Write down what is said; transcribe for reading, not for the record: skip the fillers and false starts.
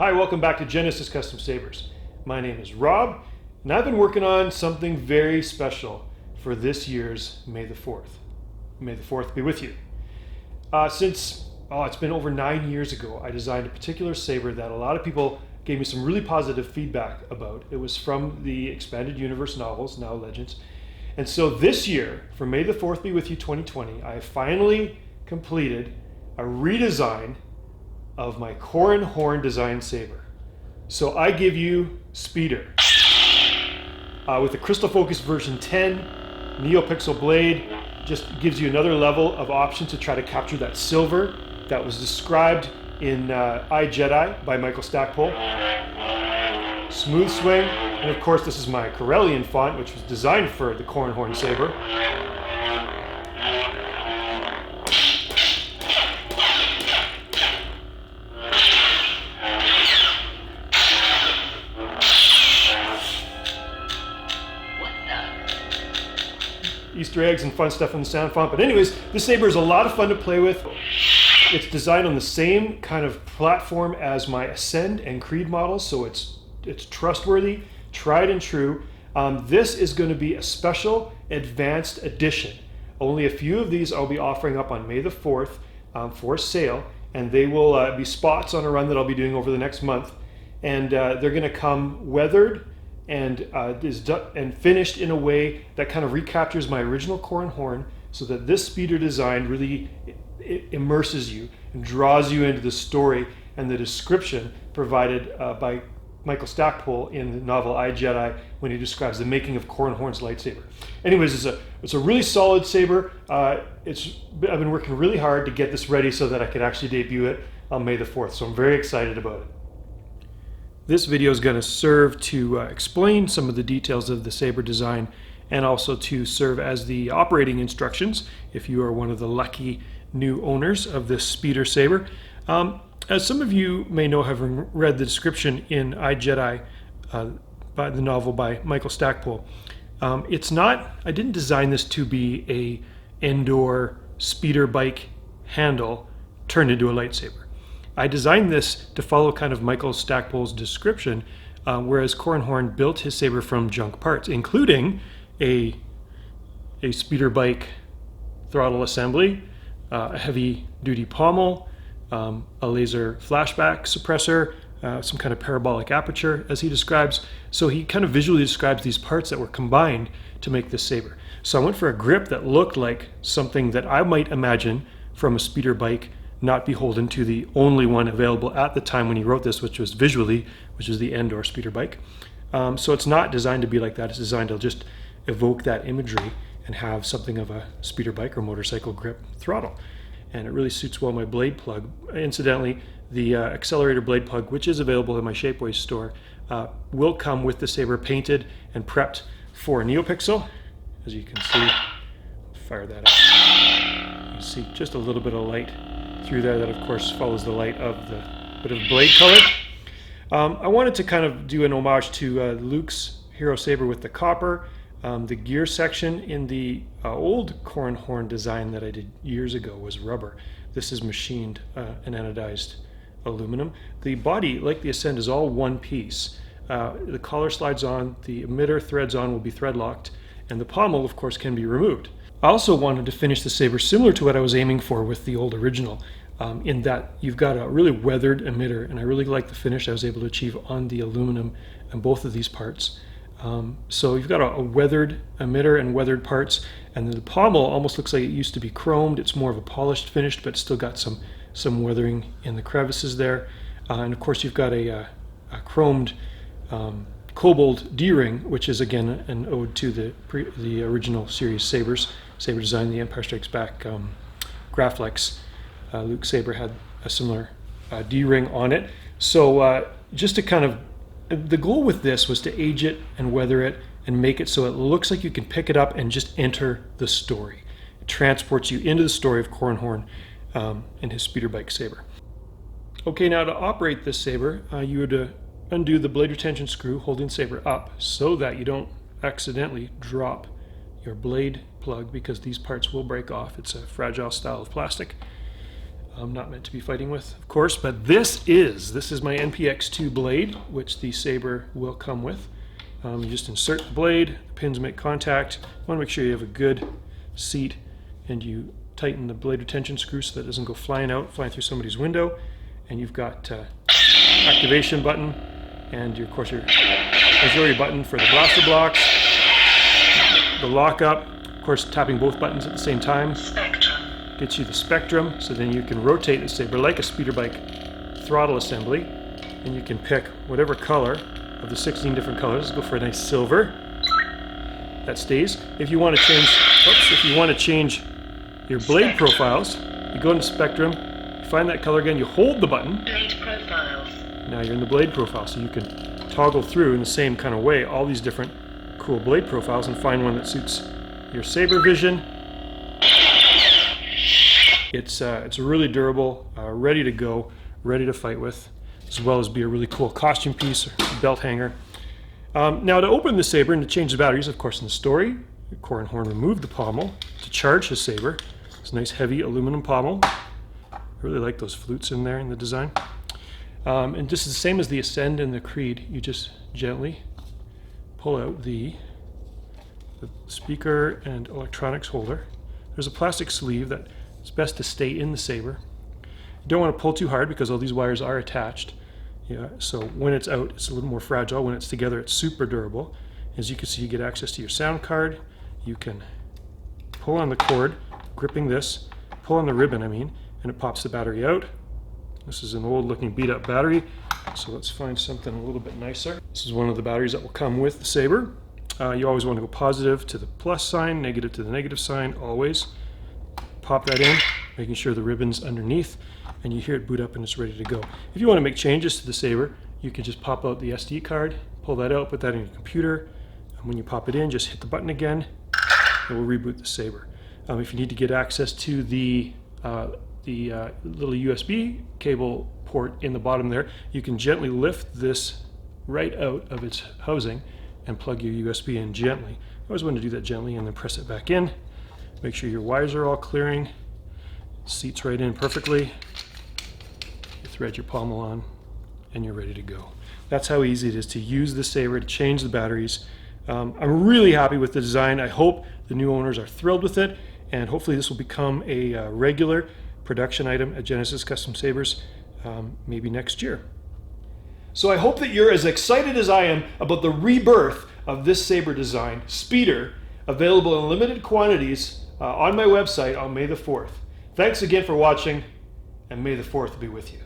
Hi, welcome back to Genesis Custom Sabers. My name is Rob, and I've been working on something very special for this year's May the 4th. May the 4th be with you. It's been over 9 years ago, I designed a particular saber that a lot of people gave me some really positive feedback about. It was from the Expanded Universe novels, now Legends. And so this year, for May the 4th be with you 2020, I finally completed a redesign of my Corran Horn design saber. So I give you Speeder with the Crystal Focus version 10 NeoPixel blade. Just gives you another level of option to try to capture that silver that was described in Jedi by Michael Stackpole. Smooth swing, and of course this is my Corellian font, which was designed for the Corran Horn saber. Easter eggs and fun stuff in the sound font. But anyways, this saber is a lot of fun to play with. It's designed on the same kind of platform as my Ascend and Creed models, so it's trustworthy, tried and true. This is going to be a special advanced edition. Only a few of these I'll be offering up on May the 4th for sale, and they will be spots on a run that I'll be doing over the next month. And they're going to come weathered and finished in a way that kind of recaptures my original Corran Horn, so that this Speeder design really immerses you and draws you into the story and the description provided by Michael Stackpole in the novel I, Jedi, when he describes the making of Corran Horn's lightsaber. Anyways, it's a really solid saber. I've been working really hard to get this ready so that I could actually debut it on May the 4th, so I'm very excited about it. This video is going to serve to explain some of the details of the saber design, and also to serve as the operating instructions if you are one of the lucky new owners of this Speeder saber. As some of you may know, having read the description in I, Jedi, by the novel by Michael Stackpole, I didn't design this to be a indoor speeder bike handle turned into a lightsaber. I designed this to follow kind of Michael Stackpole's description, whereas Corran Horn built his saber from junk parts, including a speeder bike throttle assembly, a heavy-duty pommel, a laser flashback suppressor, some kind of parabolic aperture, as he describes. So he kind of visually describes these parts that were combined to make this saber. So I went for a grip that looked like something that I might imagine from a speeder bike, not beholden to the only one available at the time when he wrote this, which was the Endor speeder bike. So it's not designed to be like that. It's designed to just evoke that imagery and have something of a speeder bike or motorcycle grip throttle. And it really suits well my blade plug. Incidentally, the Accelerator blade plug, which is available in my Shapeways store, will come with the saber painted and prepped for NeoPixel. As you can see, fire that up. You can see just a little bit of light through there that of course follows the light of the bit of blade color. I wanted to kind of do an homage to Luke's hero saber with the copper. The gear section in the old Corran Horn design that I did years ago was rubber. This is machined and anodized aluminum. The body, like the Ascend, is all one piece. The collar slides on, the emitter threads on will be thread locked, and the pommel of course can be removed. I also wanted to finish the saber similar to what I was aiming for with the old original, in that you've got a really weathered emitter, and I really like the finish I was able to achieve on the aluminum in both of these parts. So you've got a weathered emitter and weathered parts, and then the pommel almost looks like it used to be chromed. It's more of a polished finish, but still got some weathering in the crevices there. And of course you've got a chromed cobalt D-ring, which is again an ode to the original series sabers. Saber Design, the Empire Strikes Back Graflex. Luke Saber had a similar D-ring on it. So just to kind of, the goal with this was to age it and weather it and make it so it looks like you can pick it up and just enter the story. It transports you into the story of Corran Horn and his speeder bike saber. Okay, now to operate this saber, you would undo the blade retention screw holding the saber up so that you don't accidentally drop your blade plug, because these parts will break off. It's a fragile style of plastic. I'm not meant to be fighting with, of course, but this is my NPX2 blade, which the Saber will come with. You just insert the blade, the pins make contact. You want to make sure you have a good seat, and you tighten the blade retention screw so that it doesn't go flying through somebody's window. And you've got activation button, and of course your auxiliary button for the blaster blocks, the lockup. Of course, tapping both buttons at the same time gets you the spectrum, so then you can rotate the Saber like a speeder bike throttle assembly, and you can pick whatever color of the 16 different colors. Let's go for a nice silver. That stays. If you want to change your blade profiles, you go into spectrum, you find that color again, you hold the button. Blade profiles. Now you're in the blade profile, so you can toggle through in the same kind of way all these different cool blade profiles and find one that suits your Saber vision. It's really durable, ready to go, ready to fight with, as well as be a really cool costume piece or belt hanger. Now to open the Saber and to change the batteries, of course in the story, Corran Horn removed the pommel to charge his Saber. It's a nice heavy aluminum pommel. I really like those flutes in there in the design. And just the same as the Ascend and the Creed, you just gently pull out the speaker and electronics holder. There's a plastic sleeve that it's best to stay in the Saber. You don't want to pull too hard because all these wires are attached. Yeah, so when it's out, it's a little more fragile. When it's together, it's super durable. As you can see, you get access to your sound card. You can pull on the cord, gripping this, pull on the ribbon, and it pops the battery out. This is an old looking beat up battery, so let's find something a little bit nicer. This is one of the batteries that will come with the Saber. You always want to go positive to the plus sign, negative to the negative sign, always. Pop that in, making sure the ribbon's underneath, and you hear it boot up and it's ready to go. If you want to make changes to the Saber, you can just pop out the SD card, pull that out, put that in your computer, and when you pop it in, just hit the button again, it will reboot the Saber. If you need to get access to the little USB cable port in the bottom there, you can gently lift this right out of its housing and plug your USB in gently. I always want to do that gently and then press it back in. Make sure your wires are all clearing. Seats right in perfectly. You thread your pommel on and you're ready to go. That's how easy it is to use the Saber to change the batteries. I'm really happy with the design. I hope the new owners are thrilled with it, and hopefully this will become a regular production item at Genesis Custom Sabers maybe next year. So I hope that you're as excited as I am about the rebirth of this Saber design, Speeder, available in limited quantities on my website on May the 4th. Thanks again for watching, and May the 4th be with you.